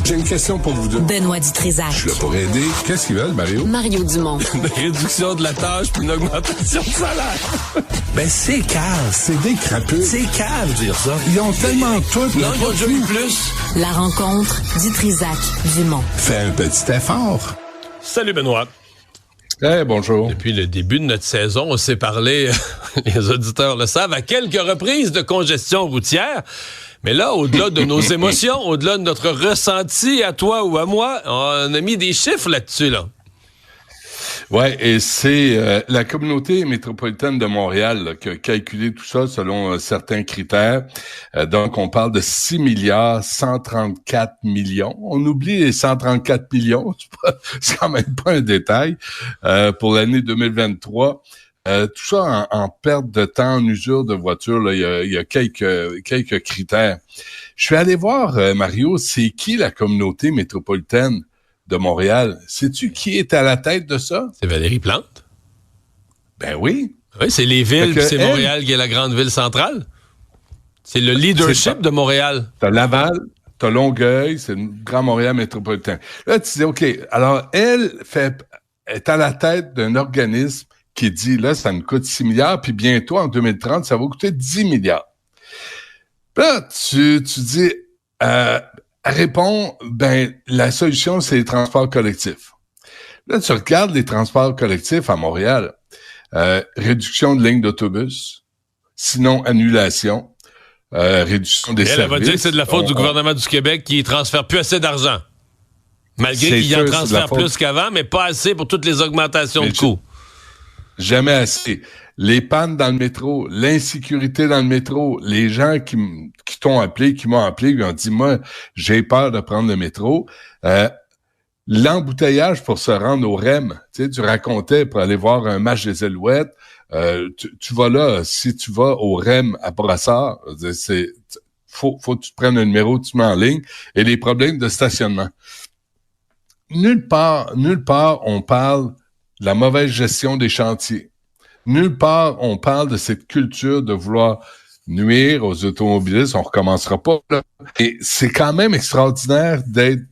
J'ai une question pour vous deux. Benoît Dutrisac. Je suis là pour aider. Qu'est-ce qu'ils veulent, Mario? Mario Dumont. Une réduction de la tâche puis une augmentation de salaire. Ben, c'est cave. C'est des crapus. C'est cave dire ça. Ils ont tellement tout. Non, ils ont déjà eu plus. La rencontre Dutrisac-Dumont. Fais un petit effort. Salut Benoît. Bonjour. Depuis le début de notre saison, on s'est parlé, les auditeurs le savent, à quelques reprises de congestion routière. Mais là, au-delà de nos émotions, au-delà de notre ressenti à toi ou à moi, on a mis des chiffres là-dessus, là. Ouais, et c'est la communauté métropolitaine de Montréal là, qui a calculé tout ça selon certains critères. Donc, on parle de 6 milliards 134 millions. On oublie les 134 millions, c'est quand même pas un détail, pour l'année 2023. Tout ça en perte de temps, en usure de voiture, là, il y a quelques critères. Je suis allé voir, Mario, c'est qui la communauté métropolitaine de Montréal? Sais-tu qui est à la tête de ça? C'est Valérie Plante. Ben oui. Oui, c'est les villes, puis c'est Montréal qui est la grande ville centrale. C'est le leadership de Montréal. T'as Laval, t'as Longueuil, c'est le Grand Montréal métropolitain. Là, tu dis, OK, alors elle est à la tête d'un organisme qui dit, là, ça nous coûte 6 milliards, puis bientôt, en 2030, ça va coûter 10 milliards. Là, tu dis, répond, ben, la solution, c'est les transports collectifs. Là, tu regardes les transports collectifs à Montréal, réduction de lignes d'autobus, sinon annulation, réduction des services. Elle va dire que c'est de la faute du gouvernement du Québec qui transfère plus assez d'argent. Malgré qu'il en transfère plus qu'avant, mais pas assez pour toutes les augmentations de coûts. Jamais assez. Les pannes dans le métro, l'insécurité dans le métro, les gens qui t'ont appelé, qui m'ont appelé, qui ont dit, moi, j'ai peur de prendre le métro. L'embouteillage pour se rendre au REM, tu racontais pour aller voir un match des Alouettes, tu vas là, si tu vas au REM à Brassard, faut que tu prennes un numéro, tu mets en ligne, et les problèmes de stationnement. Nulle part, on parle de la mauvaise gestion des chantiers. Nulle part, on parle de cette culture de vouloir nuire aux automobilistes. On recommencera pas, là. Et c'est quand même extraordinaire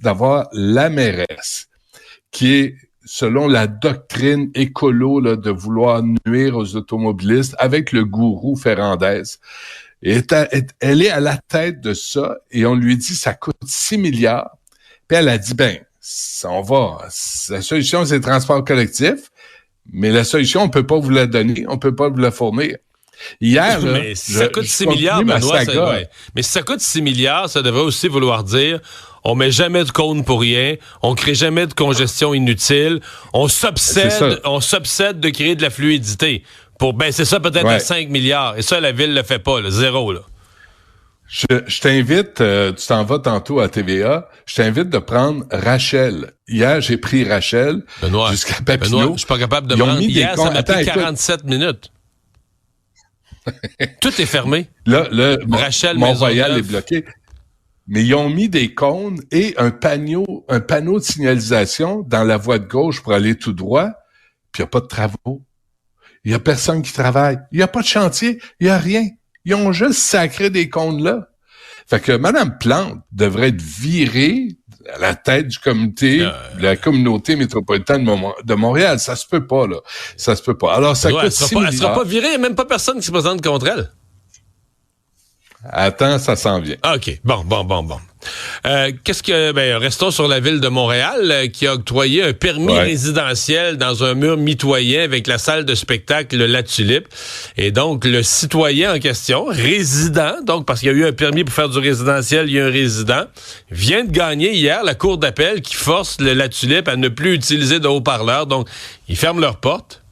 d'avoir la mairesse qui est, selon la doctrine écolo, là, de vouloir nuire aux automobilistes avec le gourou Ferrandez. Et elle est à la tête de ça et on lui dit ça coûte 6 milliards. Puis elle a dit, on va. La solution, c'est le transport collectif. Mais la solution, on peut pas vous la donner, on peut pas vous la fournir. Hier, là, mais si ça coûte 6 milliards, Benoît, mais si ça coûte 6 milliards, ça devrait aussi vouloir dire on met jamais de cône pour rien, on crée jamais de congestion inutile, on s'obsède de créer de la fluidité pour baisser ça peut-être à 5 milliards. Et ça, la ville le fait pas, là, zéro, là. Je t'invite, tu t'en vas tantôt à TVA, je t'invite de prendre Rachel. Hier, j'ai pris Rachel jusqu'à Papineau. Benoît, je suis pas capable de me rendre. Hier, ça m'a pris 47 minutes. Tout est fermé. Là, Rachel, Mont-Royal est bloqué. Mais ils ont mis des cônes et un panneau de signalisation dans la voie de gauche pour aller tout droit, puis il n'y a pas de travaux. Il n'y a personne qui travaille. Il n'y a pas de chantier. Il n'y a rien. Ils ont juste sacré des cônes là. Fait que Mme Plante devrait être virée à la tête du comité, de la communauté métropolitaine de Montréal. Ça se peut pas, là. Ça se peut pas. Alors, ça coûte 6 milliards. Elle sera pas virée. Il n'y a même pas personne qui se présente contre elle. Attends, ça s'en vient. OK. Bon. Restons sur la ville de Montréal qui a octroyé un permis résidentiel dans un mur mitoyen avec la salle de spectacle La Tulipe. Et donc, le citoyen en question, résident, donc parce qu'il y a eu un permis pour faire du résidentiel, il y a un résident, vient de gagner hier la cour d'appel qui force La Tulipe à ne plus utiliser de haut-parleurs. Donc, ils ferment leurs portes.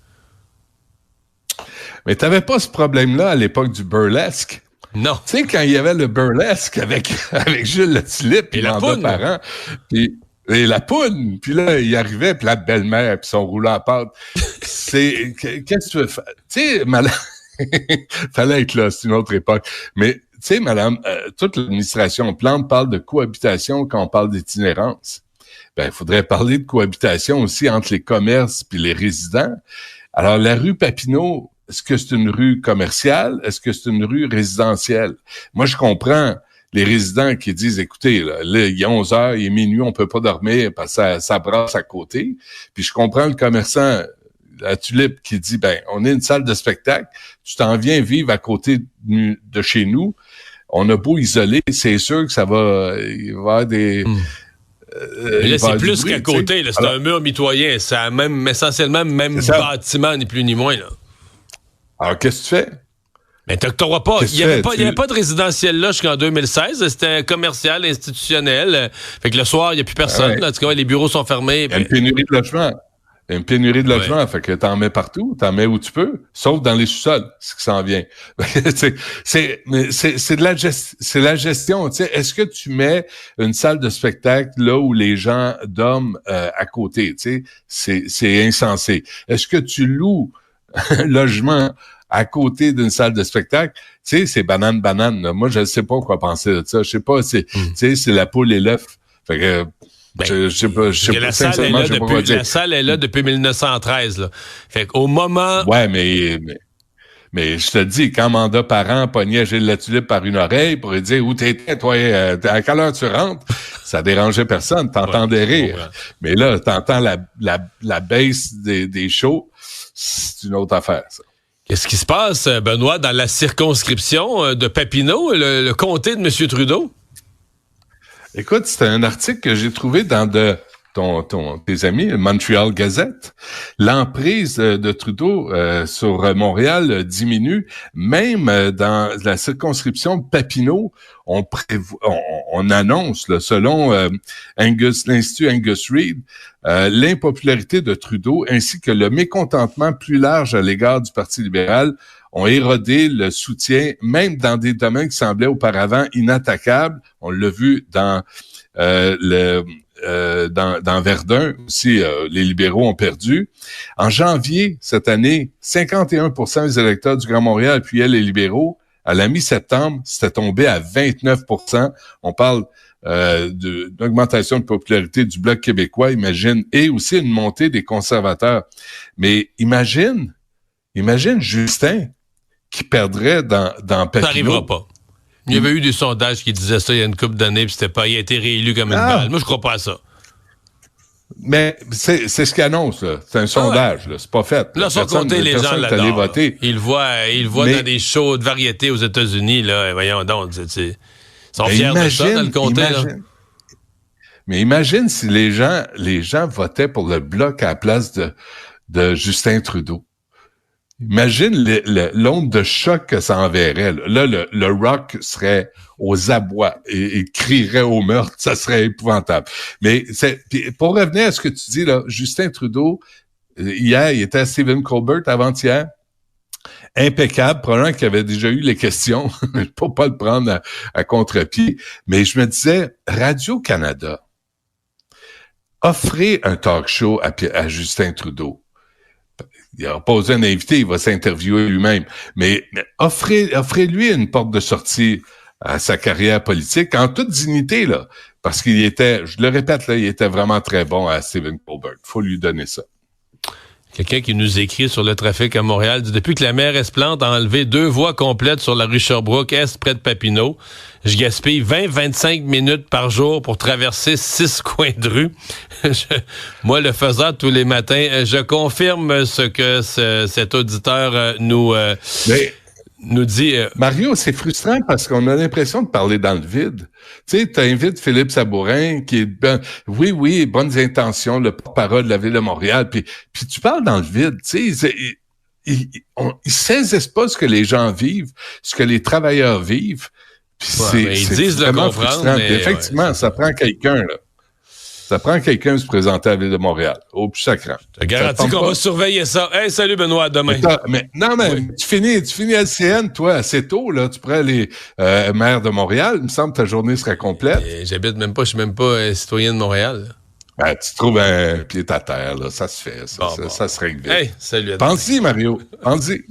Mais t'avais pas ce problème-là à l'époque du burlesque? Non. Tu sais, quand il y avait le burlesque avec Jules Latulippe, et la poune. Parent, et la poune, puis là, il arrivait, puis la belle-mère, puis son rouleau à pâte. Qu'est-ce que tu veux faire? Tu sais, madame, fallait être là, c'est une autre époque. Mais, tu sais, madame, toute l'administration Plante parle de cohabitation quand on parle d'itinérance. Il faudrait parler de cohabitation aussi entre les commerces puis les résidents. Alors, la rue Papineau, est-ce que c'est une rue commerciale? Est-ce que c'est une rue résidentielle? Moi, je comprends. les résidents qui disent, écoutez, là, il est 11 heures, il est minuit, on peut pas dormir parce que ça brasse à côté. Puis je comprends le commerçant à Tulipe qui dit, on est une salle de spectacle, tu t'en viens vivre à côté de chez nous, on a beau isoler, c'est sûr que il va y avoir des... Mais là, c'est plus qu'à côté, là, c'est un mur mitoyen, c'est essentiellement même bâtiment, ni plus ni moins, là. Alors, qu'est-ce que tu fais? Mais t'octroies pas. Il y avait pas de résidentiel là jusqu'en 2016. C'était commercial, institutionnel. Fait que le soir, il n'y a plus personne. Là, en tout cas, les bureaux sont fermés. Il y a une pénurie de logements. Fait que t'en mets partout, t'en mets où tu peux, sauf dans les sous-sols, ce qui s'en vient. c'est la gestion. Tu sais, est-ce que tu mets une salle de spectacle là où les gens dorment à côté? Tu sais, c'est insensé. Est-ce que tu loues un logement à côté d'une salle de spectacle? Tu sais, c'est banane. Là. Moi, je ne sais pas quoi penser de ça. Je sais pas, tu sais, c'est la poule et l'œuf. Fait que je sais pas, la salle est là depuis 1913. Là. Fait qu'au moment... Ouais, mais je te dis, quand Mandat Parent pognait Gilles Latulippe par une oreille pour lui dire « Où t'étais, toi? À quelle heure tu rentres? » Ça dérangeait personne. T'entendais rire. Mais là, t'entends la baisse des shows. C'est une autre affaire, ça. Qu'est-ce qui se passe, Benoît, dans la circonscription de Papineau, le comté de M. Trudeau? Écoute, c'était un article que j'ai trouvé dans tes amis, Montreal Gazette. L'emprise de Trudeau sur Montréal diminue. Même dans la circonscription de Papineau, on annonce, là, selon l'Institut Angus Reid, l'impopularité de Trudeau ainsi que le mécontentement plus large à l'égard du Parti libéral ont érodé le soutien, même dans des domaines qui semblaient auparavant inattaquables. On l'a vu dans dans Verdun aussi, les libéraux ont perdu. En janvier cette année, 51% des électeurs du Grand Montréal appuyaient les libéraux. À la mi-septembre, c'était tombé à 29%. On parle d'une augmentation de popularité du Bloc québécois, imagine, et aussi une montée des conservateurs. Mais imagine Justin qui perdrait dans Papineau. Ça n'arrivera pas. Il y avait eu des sondages qui disaient ça il y a une couple d'années, puis il a été réélu comme une balle. Moi, je crois pas à ça. Mais c'est ce qu'il annonce, là. C'est un sondage, là. C'est pas fait. Là, sans compter les gens là-dedans. Voter. Ils le voient dans des shows de variété aux États-Unis, là. Et voyons donc, ils sont fiers de ça dans le comté, là. Mais imagine si les gens votaient pour le Bloc à la place de Justin Trudeau. Imagine l'onde de choc que ça enverrait. Là, le rock serait aux abois et crierait au meurtre. Ça serait épouvantable. Mais pour revenir à ce que tu dis, là, Justin Trudeau, hier, il était à Stephen Colbert avant-hier. Impeccable, probablement qu'il avait déjà eu les questions pour pas le prendre à contre-pied. Mais je me disais, Radio-Canada, offrez un talk show à Justin Trudeau. Il n'aura pas besoin d'inviter, il va s'interviewer lui-même. Mais offrez-lui une porte de sortie à sa carrière politique en toute dignité, là. Parce qu'il était, je le répète, là, il était vraiment très bon à Stephen Colbert. Faut lui donner ça. Quelqu'un qui nous écrit sur le trafic à Montréal dit « Depuis que la maire Esplante a enlevé 2 voies complètes sur la rue Sherbrooke, est près de Papineau, je gaspille 20-25 minutes par jour pour traverser 6 coins de rue. Moi, le faisant tous les matins, je confirme ce que cet auditeur nous dit. Mario, c'est frustrant parce qu'on a l'impression de parler dans le vide. Tu sais, t'invites Philippe Sabourin, qui est oui, bonnes intentions, le porte-parole de la Ville de Montréal, puis tu parles dans le vide. Tu sais, ils saisissent pas ce que les gens vivent, ce que les travailleurs vivent. Puis ils disent le comprendre. Mais effectivement, ça prend quelqu'un, là. Ça prend quelqu'un de se présenter à la Ville de Montréal. Au plus sacrant. Je te garantis qu'on va surveiller ça. Hey, salut Benoît, à demain. Mais tu finis à CN, toi, assez tôt, là. Tu pourrais aller maire de Montréal. Il me semble que ta journée serait complète. J'habite même pas, je suis même pas citoyen de Montréal. Tu trouves un pied à terre, là. Ça se fait, ça. Ça se règle vite. Hey, salut à Pense-y, Mario. Pense-y.